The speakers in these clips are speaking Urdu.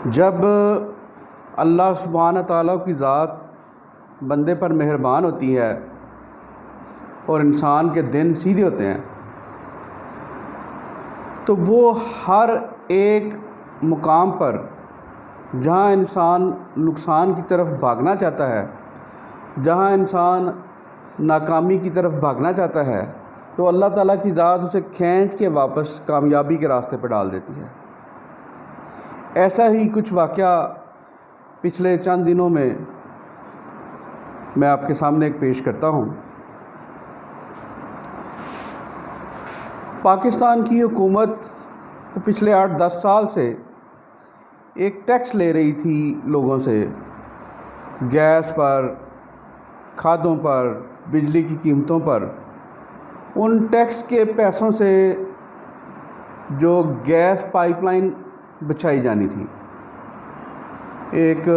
جب اللہ سبحانہ تعالیٰ کی ذات بندے پر مہربان ہوتی ہے اور انسان کے دن سیدھے ہوتے ہیں تو وہ ہر ایک مقام پر جہاں انسان نقصان کی طرف بھاگنا چاہتا ہے، جہاں انسان ناکامی کی طرف بھاگنا چاہتا ہے، تو اللہ تعالیٰ کی ذات اسے کھینچ کے واپس کامیابی کے راستے پہ ڈال دیتی ہے۔ ایسا ہی کچھ واقعہ پچھلے چند دنوں میں آپ کے سامنے ایک پیش کرتا ہوں۔ پاکستان کی حکومت پچھلے 8-10 سال سے ایک ٹیکس لے رہی تھی لوگوں سے، گیس پر، کھادوں پر، بجلی کی قیمتوں پر۔ ان ٹیکس کے پیسوں سے جو گیس پائپ لائن بچھائی جانی تھی، ایک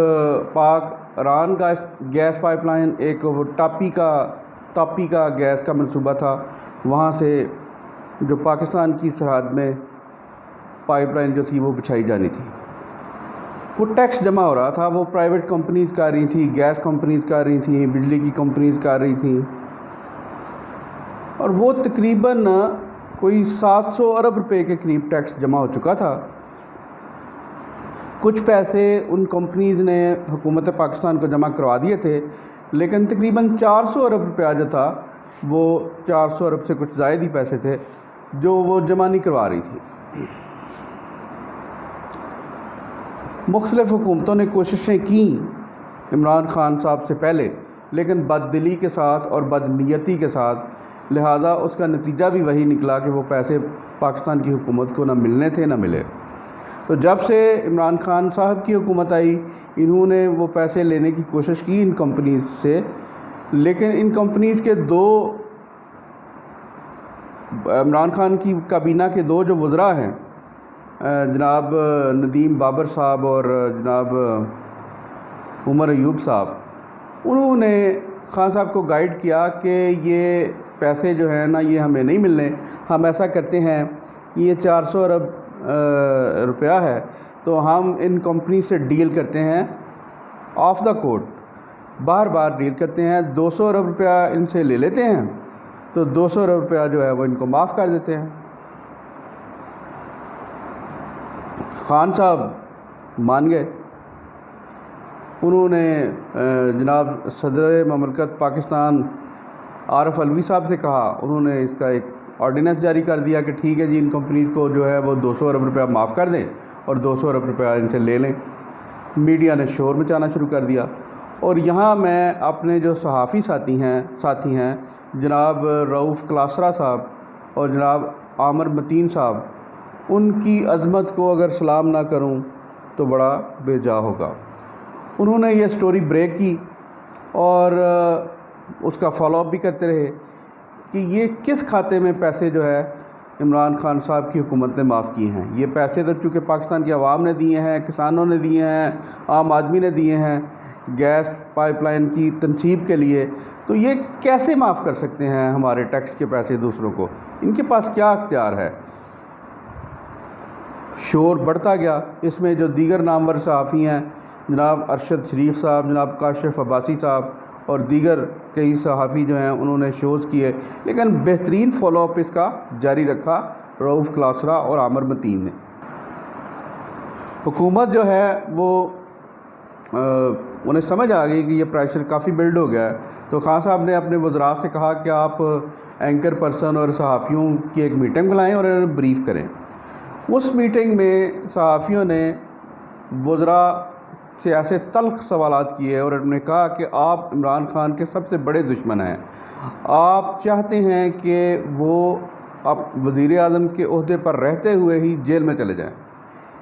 پاک ایران کا گیس پائپ لائن، ایک وہ تاپی کا گیس کا منصوبہ تھا، وہاں سے جو پاکستان کی سرحد میں پائپ لائن جو تھی وہ بچھائی جانی تھی۔ وہ ٹیکس جمع ہو رہا تھا، وہ پرائیویٹ کمپنیز کر رہی تھیں، گیس کمپنیز کر رہی تھیں، بجلی کی کمپنیز کر رہی تھیں، اور وہ تقریباً کوئی 700 ارب روپے کے قریب ٹیکس جمع ہو چکا تھا۔ کچھ پیسے ان کمپنیز نے حکومت پاکستان کو جمع کروا دیے تھے، لیکن تقریباً 400 ارب روپیہ جو تھا وہ 400 ارب سے کچھ زائد ہی پیسے تھے جو وہ جمع نہیں کروا رہی تھی۔ مختلف حکومتوں نے کوششیں کیں عمران خان صاحب سے پہلے، لیکن بددلی کے ساتھ اور بدنیتی کے ساتھ، لہٰذا اس کا نتیجہ بھی وہی نکلا کہ وہ پیسے پاکستان کی حکومت کو نہ ملنے تھے نہ ملے۔ تو جب سے عمران خان صاحب کی حکومت آئی، انہوں نے وہ پیسے لینے کی کوشش کی ان کمپنیز سے، لیکن ان کمپنیز کے عمران خان کی کابینہ کے دو جو وزراء ہیں، جناب ندیم بابر صاحب اور جناب عمر ایوب صاحب، انہوں نے خان صاحب کو گائیڈ کیا کہ یہ پیسے جو ہیں نا یہ ہمیں نہیں ملنے، ہم ایسا کرتے ہیں، یہ 400 ارب روپیہ ہے تو ہم ان کمپنی سے ڈیل کرتے ہیں of the court, bar deal کرتے ہیں، 200 ارب روپیہ ان سے لے لیتے ہیں تو 200 ارب روپیہ جو ہے وہ ان کو معاف کر دیتے ہیں۔ خان صاحب مان گئے، انہوں نے جناب صدر مملکت پاکستان عارف علوی صاحب سے کہا، انہوں نے اس کا ایک آرڈیننس جاری کر دیا کہ ٹھیک ہے جی، ان کمپنیز کو جو ہے وہ 200 ارب روپیہ معاف کر دیں اور 200 ارب روپیہ ان سے لے لیں۔ میڈیا نے شور مچانا شروع کر دیا، اور یہاں میں اپنے جو صحافی ساتھی ہیں جناب رؤف کلاسرا صاحب اور جناب عامر متین صاحب، ان کی عظمت کو اگر سلام نہ کروں تو بڑا بے جا ہوگا۔ انہوں نے یہ سٹوری بریک کی اور اس کا فالو اپ بھی کرتے رہے کہ یہ کس کھاتے میں پیسے جو ہے عمران خان صاحب کی حکومت نے معاف کیے ہیں۔ یہ پیسے تو چونکہ پاکستان کی عوام نے دیے ہیں، کسانوں نے دیے ہیں، عام آدمی نے دیے ہیں گیس پائپ لائن کی تنصیب کے لیے، تو یہ کیسے معاف کر سکتے ہیں ہمارے ٹیکس کے پیسے دوسروں کو؟ ان کے پاس کیا اختیار ہے؟ شور بڑھتا گیا۔ اس میں جو دیگر نامور صحافی ہیں، جناب ارشد شریف صاحب، جناب کاشف عباسی صاحب اور دیگر کئی صحافی جو ہیں انہوں نے شوز کیے، لیکن بہترین فالو اپ اس کا جاری رکھا رؤف کلاسرا اور عامر متین نے۔ حکومت جو ہے وہ انہیں سمجھ آ گئی کہ یہ پریشر کافی بلڈ ہو گیا ہے، تو خان صاحب نے اپنے وزراء سے کہا کہ آپ اینکر پرسن اور صحافیوں کی ایک میٹنگ بلائیں اور انہیں بریف کریں۔ اس میٹنگ میں صحافیوں نے وزراء سے ایسے تلخ سوالات کیے اور انہوں نے کہا کہ آپ عمران خان کے سب سے بڑے دشمن ہیں، آپ چاہتے ہیں کہ وہ اب وزیر اعظم کے عہدے پر رہتے ہوئے ہی جیل میں چلے جائیں۔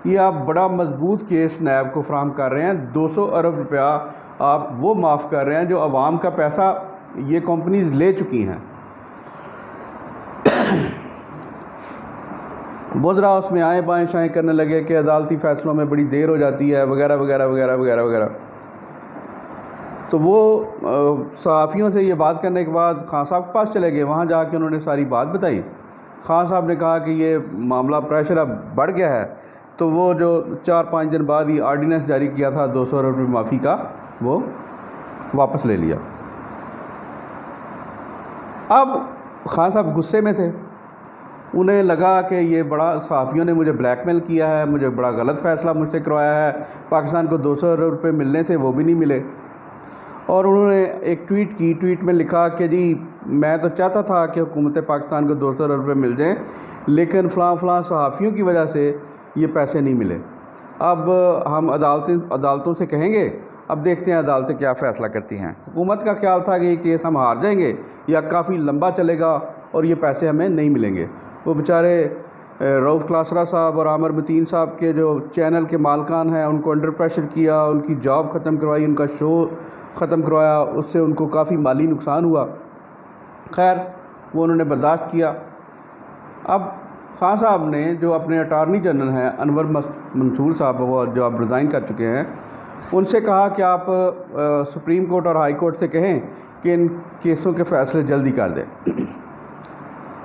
یہ آپ بڑا مضبوط کیس نیب کو فراہم کر رہے ہیں، 200 ارب روپیہ آپ وہ معاف کر رہے ہیں جو عوام کا پیسہ یہ کمپنیز لے چکی ہیں۔ وزراء اس میں آئیں بائیں شائیں کرنے لگے کہ عدالتی فیصلوں میں بڑی دیر ہو جاتی ہے وغیرہ وغیرہ وغیرہ وغیرہ وغیرہ۔ تو وہ صحافیوں سے یہ بات کرنے کے بعد خان صاحب کے پاس چلے گئے، وہاں جا کے انہوں نے ساری بات بتائی۔ خان صاحب نے کہا کہ یہ معاملہ پریشر اب بڑھ گیا ہے، تو وہ جو 4-5 دن بعد ہی آرڈیننس جاری کیا تھا 200 ارب روپے معافی کا، وہ واپس لے لیا۔ اب خان صاحب غصے میں تھے، انہیں لگا کہ یہ بڑا صحافیوں نے مجھے بلیک میل کیا ہے، مجھے بڑا غلط فیصلہ مجھ سے کروایا ہے، پاکستان کو 200 ارب روپے ملنے تھے وہ بھی نہیں ملے۔ اور انہوں نے ایک ٹویٹ کی، ٹویٹ میں لکھا کہ جی میں تو چاہتا تھا کہ حکومت پاکستان کو 200 ارب روپے مل جائیں، لیکن فلاں صحافیوں کی وجہ سے یہ پیسے نہیں ملے۔ اب ہم عدالتوں سے کہیں گے، اب دیکھتے ہیں عدالتیں کیا فیصلہ کرتی ہیں۔ حکومت کا خیال تھا کہ یہ کیس ہم ہار جائیں گے یا کافی لمبا چلے گا اور یہ پیسے ہمیں نہیں ملیں گے۔ وہ بیچارے رؤف کلاسرا صاحب اور عامر متین صاحب کے جو چینل کے مالکان ہیں، ان کو انڈر پریشر کیا، ان کی جاب ختم کروائی، ان کا شو ختم کروایا، اس سے ان کو کافی مالی نقصان ہوا۔ خیر وہ انہوں نے برداشت کیا۔ اب خان صاحب نے جو اپنے اٹارنی جنرل ہیں انور منصور صاحب، وہ جو اب ریزائن کر چکے ہیں، ان سے کہا کہ آپ سپریم کورٹ اور ہائی کورٹ سے کہیں کہ ان کیسوں کے فیصلے جلدی کر دیں۔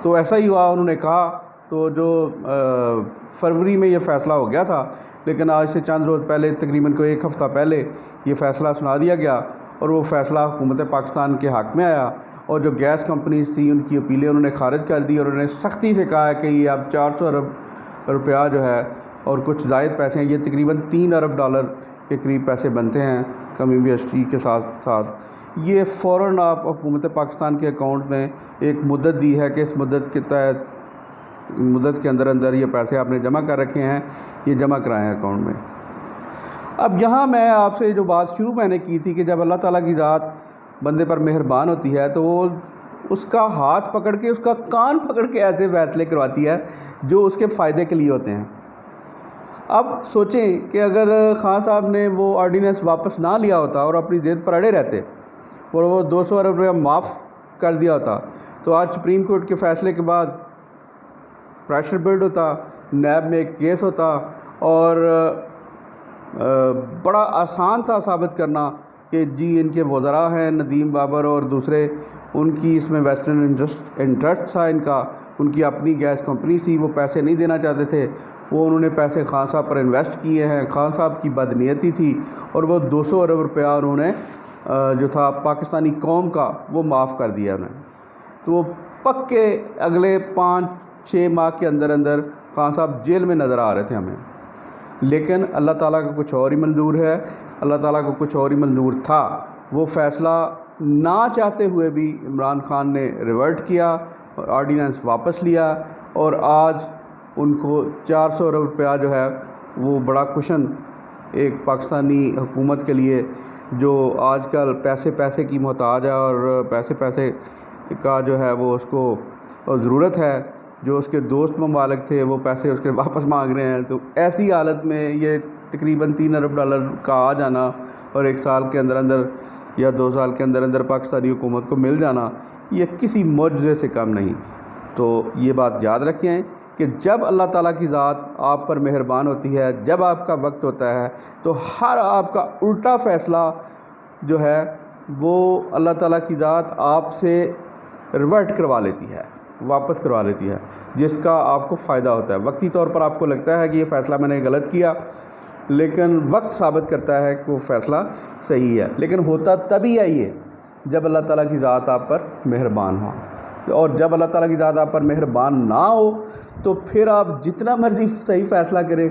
تو ایسا ہی ہوا، انہوں نے کہا۔ تو جو فروری میں یہ فیصلہ ہو گیا تھا، لیکن آج سے چند روز پہلے، تقریباً کوئی 1 ہفتہ پہلے، یہ فیصلہ سنا دیا گیا اور وہ فیصلہ حکومت پاکستان کے حق میں آیا، اور جو گیس کمپنیز تھیں ان کی اپیلیں انہوں نے خارج کر دی، اور انہوں نے سختی سے کہا ہے کہ یہ اب 400 ارب روپیہ جو ہے اور کچھ زائد پیسے ہیں، یہ تقریباً $3 ارب کے قریب پیسے بنتے ہیں کمی بیشی کے ساتھ ساتھ، یہ فوراً آپ حکومت پاکستان کے اکاؤنٹ میں ایک مدت دی ہے کہ اس مدت کے اندر یہ پیسے آپ نے جمع کر رکھے ہیں، یہ جمع کرائیں اکاؤنٹ میں۔ اب یہاں میں آپ سے جو بات شروع میں نے کی تھی کہ جب اللہ تعالیٰ کی ذات بندے پر مہربان ہوتی ہے تو وہ اس کا ہاتھ پکڑ کے، اس کا کان پکڑ کے ایسے فیصلے کرواتی ہے جو اس کے فائدے کے لیے ہوتے ہیں۔ اب سوچیں کہ اگر خان صاحب نے وہ آرڈیننس واپس نہ لیا ہوتا اور اپنی ضد پر اڑے رہتے اور وہ 200 ارب روپیہ معاف کر دیا ہوتا، تو آج سپریم کورٹ کے فیصلے کے بعد پریشر بلڈ ہوتا، نیب میں ایک کیس ہوتا، اور بڑا آسان تھا ثابت کرنا کہ جی ان کے وزراء ہیں ندیم بابر اور دوسرے، ان کی اس میں ویسٹرن انٹرسٹ تھا، ان کی اپنی گیس کمپنی تھی، وہ پیسے نہیں دینا چاہتے تھے، وہ انہوں نے پیسے خان صاحب پر انویسٹ کیے ہیں، خان صاحب کی بدنیتی تھی، اور وہ 200 ارب روپیہ انہوں نے جو تھا پاکستانی قوم کا وہ معاف کر دیا انہوں نے۔ تو وہ پکے اگلے 5-6 ماہ کے اندر خان صاحب جیل میں نظر آ رہے تھے ہمیں، لیکن اللہ تعالیٰ کا کچھ اور ہی منظور ہے، اللہ تعالیٰ کو کچھ اور ہی منظور تھا۔ وہ فیصلہ نہ چاہتے ہوئے بھی عمران خان نے ریورٹ کیا اور آرڈیننس واپس لیا، اور آج ان کو 400 ارب روپیہ جو ہے وہ بڑا کشن ایک پاکستانی حکومت کے لیے جو آج کل پیسے کی محتاج ہے اور پیسے کا جو ہے وہ اس کو ضرورت ہے، جو اس کے دوست ممالک تھے وہ پیسے اس کے واپس مانگ رہے ہیں، تو ایسی حالت میں یہ تقریباً $3 ارب کا آ جانا اور 1 سال کے اندر یا 2 سال کے اندر پاکستانی حکومت کو مل جانا، یہ کسی معجزے سے کم نہیں۔ تو یہ بات یاد رکھیں کہ جب اللہ تعالیٰ کی ذات آپ پر مہربان ہوتی ہے، جب آپ کا وقت ہوتا ہے، تو ہر آپ کا الٹا فیصلہ جو ہے وہ اللہ تعالیٰ کی ذات آپ سے ریورٹ کروا لیتی ہے، واپس کروا لیتی ہے، جس کا آپ کو فائدہ ہوتا ہے۔ وقتی طور پر آپ کو لگتا ہے کہ یہ فیصلہ میں نے غلط کیا، لیکن وقت ثابت کرتا ہے کہ وہ فیصلہ صحیح ہے، لیکن ہوتا تبھی ہے یہ جب اللہ تعالیٰ کی ذات آپ پر مہربان ہو، اور جب اللہ تعالیٰ کی ذات آپ پر مہربان نہ ہو تو پھر آپ جتنا مرضی صحیح فیصلہ کریں،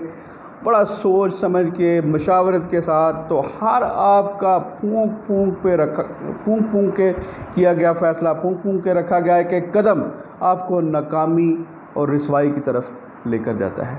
بڑا سوچ سمجھ کے مشاورت کے ساتھ، تو ہر آپ کا پھونک کے کیا گیا فیصلہ، پھونک کے رکھا گیا ہے کہ قدم آپ کو ناکامی اور رسوائی کی طرف لے کر جاتا ہے۔